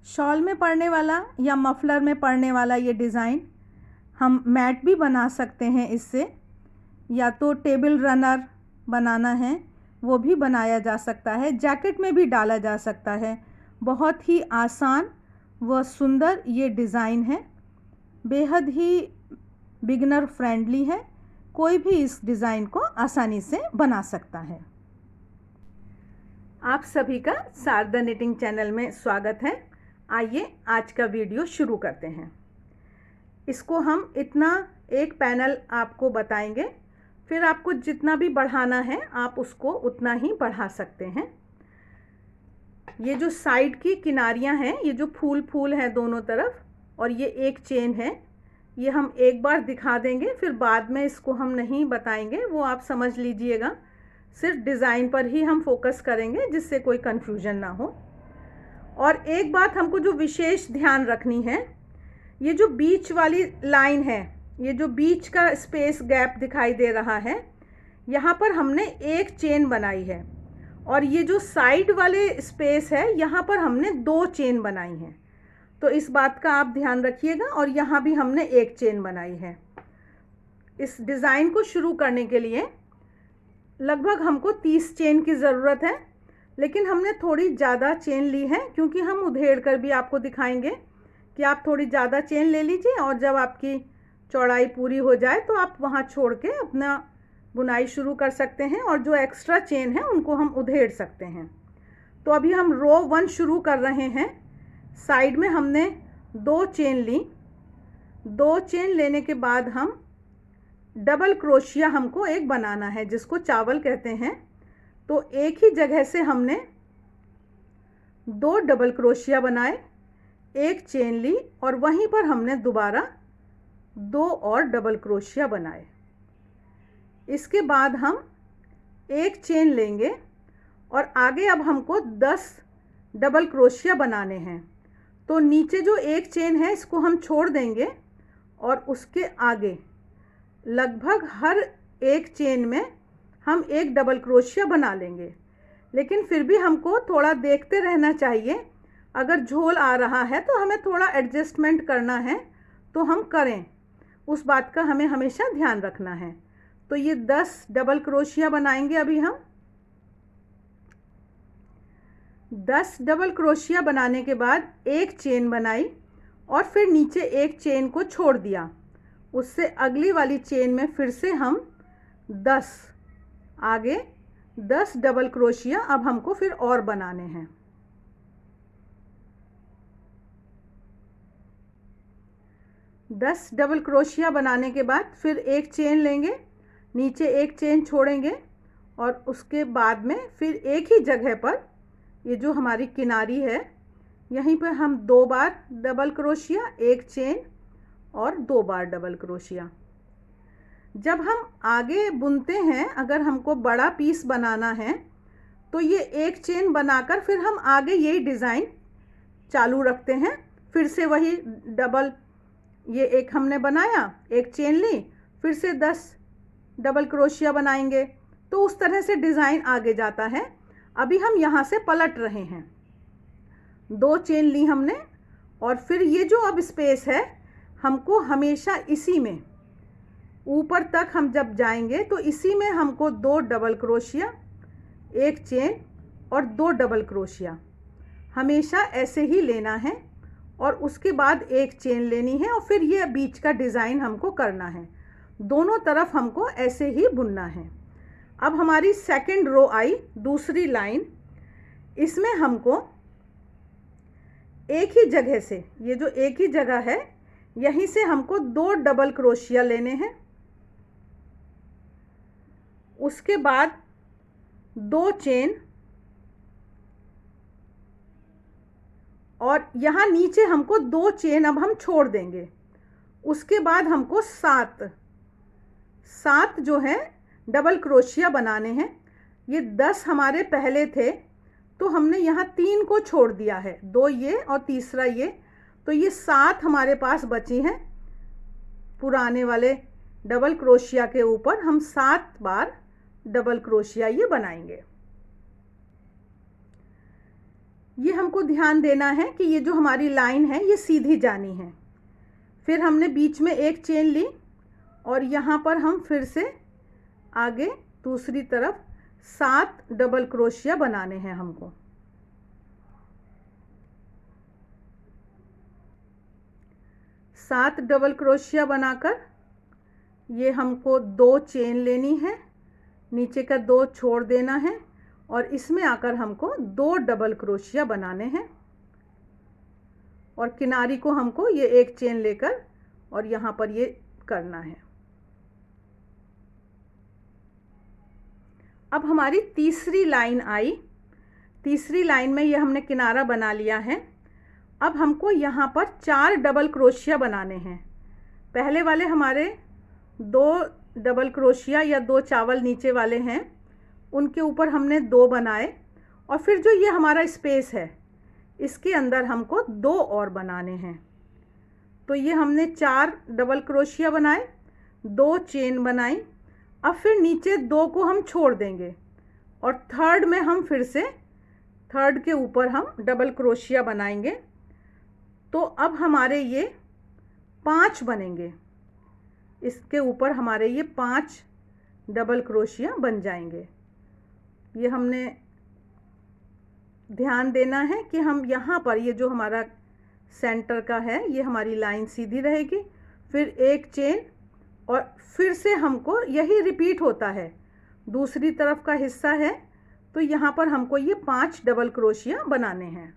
Shawl में पड़ने वाला या मफलर में पड़ने वाला ये डिज़ाइन हम मैट भी बना सकते हैं इससे, या तो टेबल रनर बनाना है वो भी बनाया जा सकता है, जैकेट में भी डाला जा सकता है। बहुत ही आसान व सुंदर ये डिज़ाइन है, बेहद ही बिगनर फ्रेंडली है, कोई भी इस डिज़ाइन को आसानी से बना सकता है। आप सभी का शारदा निटिंग चैनल में स्वागत है। आइए आज का वीडियो शुरू करते हैं। इसको हम इतना एक पैनल आपको बताएंगे, फिर आपको जितना भी बढ़ाना है आप उसको उतना ही बढ़ा सकते हैं। ये जो साइड की किनारियां हैं, ये जो फूल हैं दोनों तरफ, और ये एक चेन है, ये हम एक बार दिखा देंगे, फिर बाद में इसको हम नहीं बताएंगे, वो आप समझ लीजिएगा। सिर्फ डिज़ाइन पर ही हम फोकस करेंगे जिससे कोई कन्फ्यूजन ना हो। और एक बात हमको जो विशेष ध्यान रखनी है, ये जो बीच वाली लाइन है, ये जो बीच का स्पेस गैप दिखाई दे रहा है, यहाँ पर हमने एक चेन बनाई है, और ये जो साइड वाले स्पेस है यहाँ पर हमने 2 चेन बनाई हैं। तो इस बात का आप ध्यान रखिएगा। और यहाँ भी हमने एक चेन बनाई है। इस डिज़ाइन को शुरू करने के लिए लगभग हमको 30 चेन की ज़रूरत है, लेकिन हमने थोड़ी ज़्यादा चेन ली है क्योंकि हम उधेड़ कर भी आपको दिखाएंगे कि आप थोड़ी ज़्यादा चेन ले लीजिए, और जब आपकी चौड़ाई पूरी हो जाए तो आप वहाँ छोड़ के अपना बुनाई शुरू कर सकते हैं, और जो एक्स्ट्रा चेन है उनको हम उधेड़ सकते हैं। तो अभी हम रो 1 शुरू कर रहे हैं। साइड में हमने 2 चेन ली। 2 चेन लेने के बाद हम डबल क्रोशिया हमको एक बनाना है, जिसको चावल कहते हैं। तो एक ही जगह से हमने 2 डबल क्रोशिया बनाए, एक चेन ली, और वहीं पर हमने दोबारा 2 और डबल क्रोशिया बनाए। इसके बाद हम एक चेन लेंगे, और आगे अब हमको 10 डबल क्रोशिया बनाने हैं। तो नीचे जो एक चेन है इसको हम छोड़ देंगे, और उसके आगे लगभग हर एक चेन में हम एक डबल क्रोशिया बना लेंगे। लेकिन फिर भी हमको थोड़ा देखते रहना चाहिए, अगर झोल आ रहा है तो हमें थोड़ा एडजस्टमेंट करना है, तो हम करें, उस बात का हमें हमेशा ध्यान रखना है। तो ये 10 डबल क्रोशिया बनाएंगे। अभी हम 10 डबल क्रोशिया बनाने के बाद एक चेन बनाई, और फिर नीचे एक चेन को छोड़ दिया। उससे अगली वाली चेन में फिर से हम 10 आगे 10 डबल क्रोशिया अब हमको फिर और बनाने हैं। दस डबल क्रोशिया बनाने के बाद फिर एक चेन लेंगे, नीचे एक चेन छोड़ेंगे, और उसके बाद में फिर एक ही जगह पर ये जो हमारी किनारी है यहीं पर हम 2 बार डबल क्रोशिया, एक चेन और 2 बार डबल क्रोशिया। जब हम आगे बुनते हैं, अगर हमको बड़ा पीस बनाना है तो ये एक चेन बनाकर फिर हम आगे यही डिज़ाइन चालू रखते हैं। फिर से वही डबल, ये एक हमने बनाया, एक चेन ली, फिर से 10 डबल क्रोशिया बनाएंगे, तो उस तरह से डिज़ाइन आगे जाता है। अभी हम यहाँ से पलट रहे हैं। 2 चेन ली हमने, और फिर ये जो अब स्पेस है हमको हमेशा इसी में ऊपर तक हम जब जाएंगे तो इसी में हमको 2 डबल क्रोशिया, एक चेन और 2 डबल क्रोशिया हमेशा ऐसे ही लेना है, और उसके बाद एक चेन लेनी है, और फिर ये बीच का डिज़ाइन हमको करना है। दोनों तरफ हमको ऐसे ही बुनना है। अब हमारी सेकंड रो आई, दूसरी लाइन। इसमें हमको एक ही जगह से, ये जो एक ही जगह है यहीं से हमको 2 डबल क्रोशिया लेने हैं। उसके बाद 2 चेन, और यहाँ नीचे हमको 2 चेन अब हम छोड़ देंगे। उसके बाद हमको 7 जो है डबल क्रोशिया बनाने हैं। ये 10 हमारे पहले थे, तो हमने यहाँ 3 को छोड़ दिया है, 2 ये और तीसरा ये, तो ये 7 हमारे पास बची हैं। पुराने वाले डबल क्रोशिया के ऊपर हम 7 बार डबल क्रोशिया ये बनाएंगे। ये हमको ध्यान देना है कि ये जो हमारी लाइन है ये सीधी जानी है। फिर हमने बीच में एक चेन ली और यहाँ पर हम फिर से आगे दूसरी तरफ 7 डबल क्रोशिया बनाने हैं हमको। 7 डबल क्रोशिया बनाकर ये हमको 2 चेन लेनी है, नीचे का 2 छोड़ देना है और इसमें आकर हमको 2 डबल क्रोशिया बनाने हैं और किनारी को हमको ये एक चेन लेकर और यहाँ पर ये करना है। अब हमारी तीसरी लाइन आई। तीसरी लाइन में ये हमने किनारा बना लिया है। अब हमको यहाँ पर 4 डबल क्रोशिया बनाने हैं। पहले वाले हमारे 2 डबल क्रोशिया या 2 चावल नीचे वाले हैं, उनके ऊपर हमने 2 बनाए और फिर जो ये हमारा स्पेस है इसके अंदर हमको 2 और बनाने हैं। तो ये हमने 4 डबल क्रोशिया बनाए, 2 चेन बनाई। अब फिर नीचे 2 को हम छोड़ देंगे और थर्ड में हम फिर से थर्ड के ऊपर हम डबल क्रोशिया बनाएंगे। तो अब हमारे ये 5 बनेंगे, इसके ऊपर हमारे ये 5 डबल क्रोशिया बन जाएंगे। ये हमने ध्यान देना है कि हम यहाँ पर ये जो हमारा सेंटर का है ये हमारी लाइन सीधी रहेगी, फिर एक चेन और फिर से हमको यही रिपीट होता है। दूसरी तरफ का हिस्सा है तो यहाँ पर हमको ये 5 डबल क्रोशिया बनाने हैं।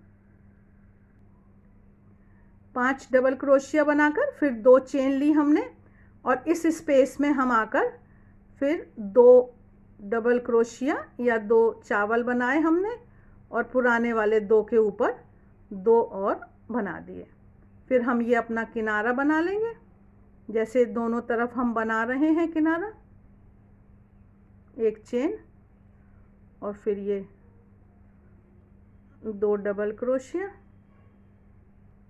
5 डबल क्रोशिया बनाकर फिर 2 चेन ली हमने और इस स्पेस में हम आकर फिर 2 डबल क्रोशिया या 2 चावल बनाए हमने और पुराने वाले 2 के ऊपर 2 और बना दिए। फिर हम ये अपना किनारा बना लेंगे, जैसे दोनों तरफ हम बना रहे हैं किनारा। एक चेन और फिर ये 2 डबल क्रोशिया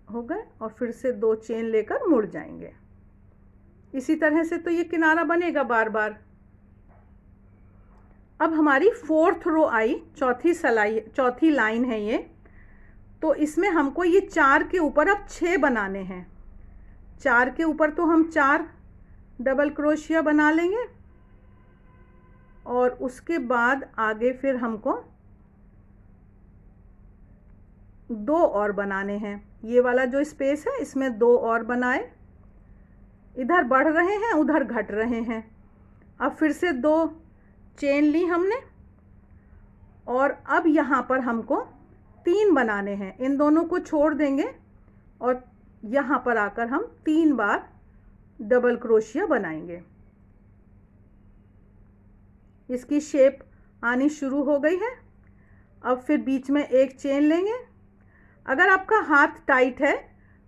हो गए और फिर से 2 चेन लेकर मुड़ जाएंगे। इसी तरह से तो ये किनारा बनेगा बार बार। अब हमारी 4th रो आई, चौथी लाइन है ये। तो इसमें हमको ये 4 के ऊपर अब 6 बनाने हैं। 4 के ऊपर तो हम 4 डबल क्रोशिया बना लेंगे और उसके बाद आगे फिर हमको 2 और बनाने हैं। ये वाला जो स्पेस है इसमें 2 और बनाए, इधर बढ़ रहे हैं उधर घट रहे हैं। अब फिर से 2 चेन ली हमने और अब यहाँ पर हमको 3 बनाने हैं। इन दोनों को छोड़ देंगे और यहाँ पर आकर हम 3 बार डबल क्रोशिया बनाएंगे। इसकी शेप आनी शुरू हो गई है। अब फिर बीच में एक चेन लेंगे। अगर आपका हाथ टाइट है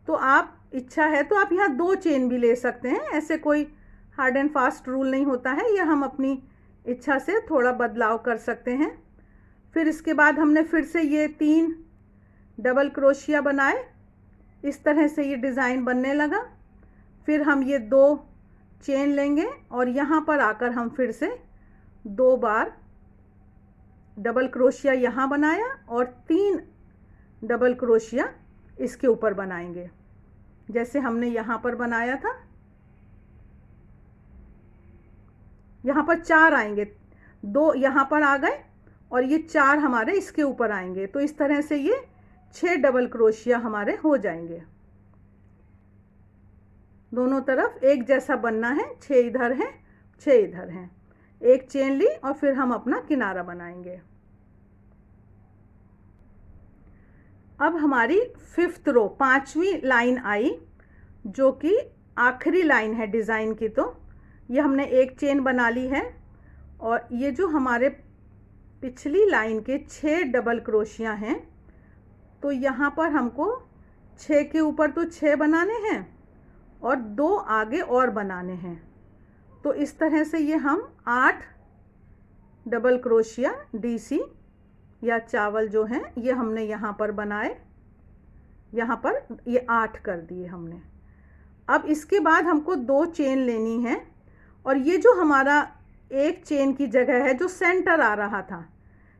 तो आप इच्छा है तो आप यहाँ 2 चेन भी ले सकते हैं। ऐसे कोई हार्ड एंड फास्ट रूल नहीं होता है, यह हम अपनी इच्छा से थोड़ा बदलाव कर सकते हैं। फिर इसके बाद हमने फिर से ये 3 डबल क्रोशिया बनाए। इस तरह से ये डिज़ाइन बनने लगा। फिर हम ये 2 चेन लेंगे और यहाँ पर आकर हम फिर से 2 बार डबल क्रोशिया यहाँ बनाया और 3 डबल क्रोशिया इसके ऊपर बनाएंगे, जैसे हमने यहाँ पर बनाया था। यहाँ पर 4 आएंगे, 2 यहाँ पर आ गए और ये 4 हमारे इसके ऊपर आएंगे। तो इस तरह से ये 6 डबल क्रोशिया हमारे हो जाएंगे। दोनों तरफ एक जैसा बनना है, 6 इधर हैं 6 इधर हैं। एक चेन ली और फिर हम अपना किनारा बनाएंगे। अब हमारी 5th रो, 5वीं लाइन आई, जो कि आखिरी लाइन है डिज़ाइन की। तो ये हमने एक चेन बना ली है और ये जो हमारे पिछली लाइन के 6 डबल क्रोशिया हैं, तो यहाँ पर हमको 6 के ऊपर तो 6 बनाने हैं और 2 आगे और बनाने हैं। तो इस तरह से ये हम 8 डबल क्रोशिया डीसी या चावल जो हैं ये हमने यहाँ पर बनाए। यहाँ पर ये 8 कर दिए हमने। अब इसके बाद हमको 2 चेन लेनी है और ये जो हमारा एक चेन की जगह है जो सेंटर आ रहा था,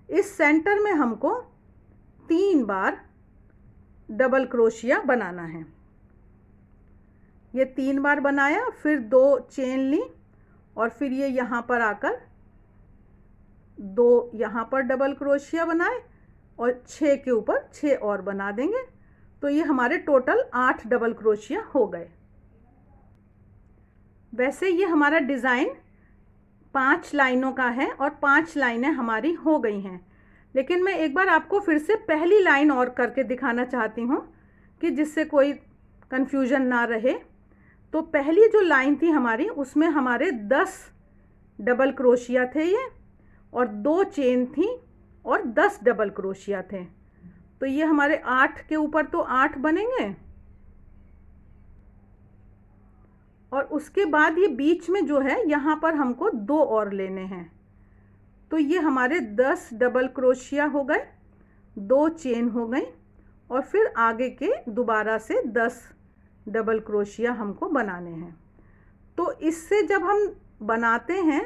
इस सेंटर में हमको 3 बार डबल क्रोशिया बनाना है। ये 3 बार बनाया, फिर 2 चेन ली और फिर ये यहाँ पर आकर 2 यहाँ पर डबल क्रोशिया बनाए और 6 के ऊपर 6 और बना देंगे। तो ये हमारे टोटल 8 डबल क्रोशिया हो गए। वैसे ये हमारा डिज़ाइन 5 लाइनों का है और 5 लाइनें हमारी हो गई हैं, लेकिन मैं एक बार आपको फिर से पहली लाइन और करके दिखाना चाहती हूँ कि जिससे कोई कन्फ्यूजन ना रहे। तो पहली जो लाइन थी हमारी, उसमें हमारे 10 डबल क्रोशिया थे ये, और 2 चेन थी और 10 डबल क्रोशिया थे। तो ये हमारे 8 के ऊपर तो 8 बनेंगे, और उसके बाद ये बीच में जो है यहाँ पर हमको 2 और लेने हैं। तो ये हमारे 10 डबल क्रोशिया हो गए, 2 चेन हो गई, और फिर आगे के दोबारा से 10 डबल क्रोशिया हमको बनाने हैं। तो इससे जब हम बनाते हैं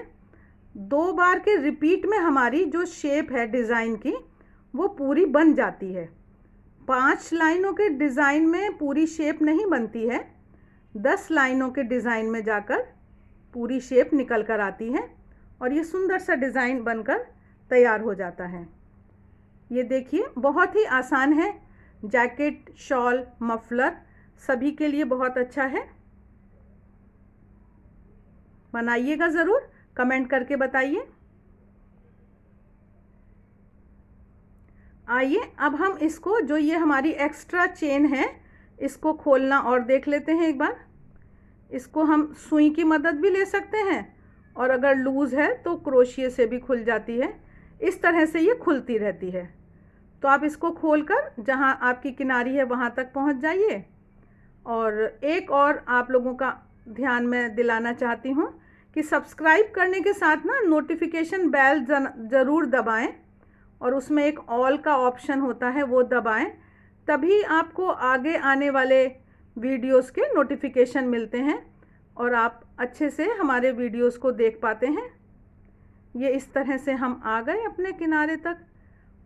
2 बार के रिपीट में हमारी जो शेप है डिज़ाइन की वो पूरी बन जाती है। 5 लाइनों के डिज़ाइन में पूरी शेप नहीं बनती है, 10 लाइनों के डिज़ाइन में जाकर पूरी शेप निकल कर आती है और ये सुंदर सा डिज़ाइन बनकर तैयार हो जाता है। ये देखिए बहुत ही आसान है, जैकेट, शॉल, मफलर सभी के लिए बहुत अच्छा है। बनाइएगा ज़रूर, कमेंट करके बताइए। आइए अब हम इसको, जो ये हमारी एक्स्ट्रा चेन है, इसको खोलना और देख लेते हैं एक बार। इसको हम सुई की मदद भी ले सकते हैं और अगर लूज़ है तो क्रोशिए से भी खुल जाती है। इस तरह से ये खुलती रहती है। तो आप इसको खोलकर जहाँ आपकी किनारी है वहाँ तक पहुँच जाइए। और एक और आप लोगों का ध्यान में दिलाना चाहती हूँ कि सब्सक्राइब करने के साथ ना नोटिफिकेशन बेल ज़रूर दबाएं, और उसमें एक ऑल का ऑप्शन होता है वो दबाएं, तभी आपको आगे आने वाले वीडियोस के नोटिफिकेशन मिलते हैं और आप अच्छे से हमारे वीडियोस को देख पाते हैं। ये इस तरह से हम आ गए अपने किनारे तक,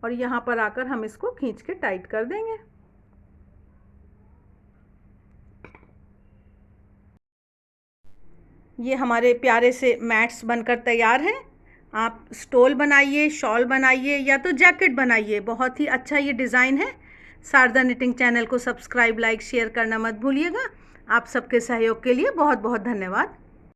और यहाँ पर आकर हम इसको खींच के टाइट कर देंगे। ये हमारे प्यारे से मैट्स बनकर तैयार हैं। आप स्टोल बनाइए, शॉल बनाइए या तो जैकेट बनाइए, बहुत ही अच्छा ये डिज़ाइन है। शारदा निटिंग चैनल को सब्सक्राइब, लाइक, शेयर करना मत भूलिएगा। आप सबके सहयोग के लिए बहुत बहुत धन्यवाद।